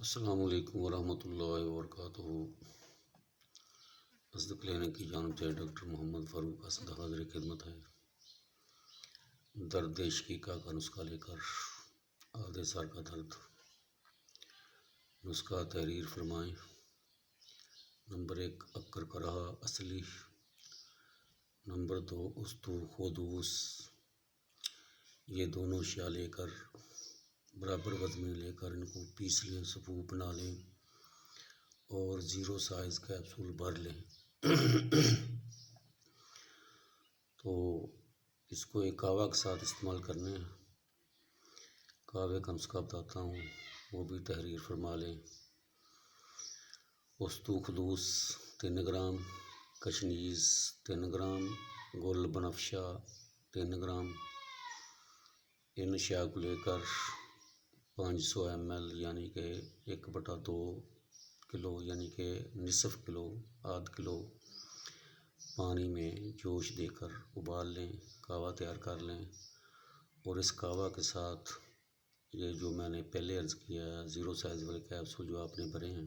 السلام علیکم ورحمۃ اللہ وبرکاتہ۔ اصدق کلینک کی جانب سے ڈاکٹر محمد فاروق اسد حاضر خدمت ہے۔ درد شقیقہ کا نسخہ لے کر آدھے سر کا درد۔ نسخہ تحریر فرمائیں۔ نمبر 1 اکر کرہا اصلی، نمبر 2 استو خودوس۔ یہ دونوں اشیاء لے کر برابر وزن میں لے کر ان کو پیس لیں، صفوف بنا لیں اور 0 سائز کیپسول بھر لیں۔ تو اس کو ایک کہوہ کے ساتھ استعمال کرنے ہیں۔ کہوے کا نسخہ بتاتا ہوں، وہ بھی تحریر فرما لیں۔ استو خدوس 3 گرام، کشنیز 3 گرام، گل بنفشہ 3 گرام۔ ان اشیاء کو لے کر 500 ml یعنی کہ 1/2 کلو یعنی کہ نصف کلو، آدھ کلو پانی میں جوش دے کر ابال لیں، کہوہ تیار کر لیں۔ اور اس کہوہ کے ساتھ یہ جو میں نے پہلے عرض کیا ہے 0 سائز والے کیپسول جو آپ نے بھرے ہیں،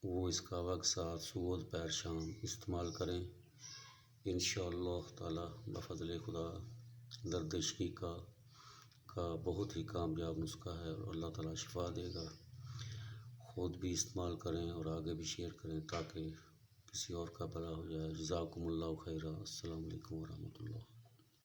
وہ اس کہوہ کے ساتھ صبح دوپہر شام استعمال کریں۔ انشاءاللہ تعالی بفضل خدا درد شقیقہ کا بہت ہی کامیاب نسخہ ہے اور اللہ تعالی شفا دے گا۔ خود بھی استعمال کریں اور آگے بھی شیئر کریں تاکہ کسی اور کا بھلا ہو جائے۔ جزاکم اللہ خیرا۔ السلام علیکم ورحمۃ اللہ۔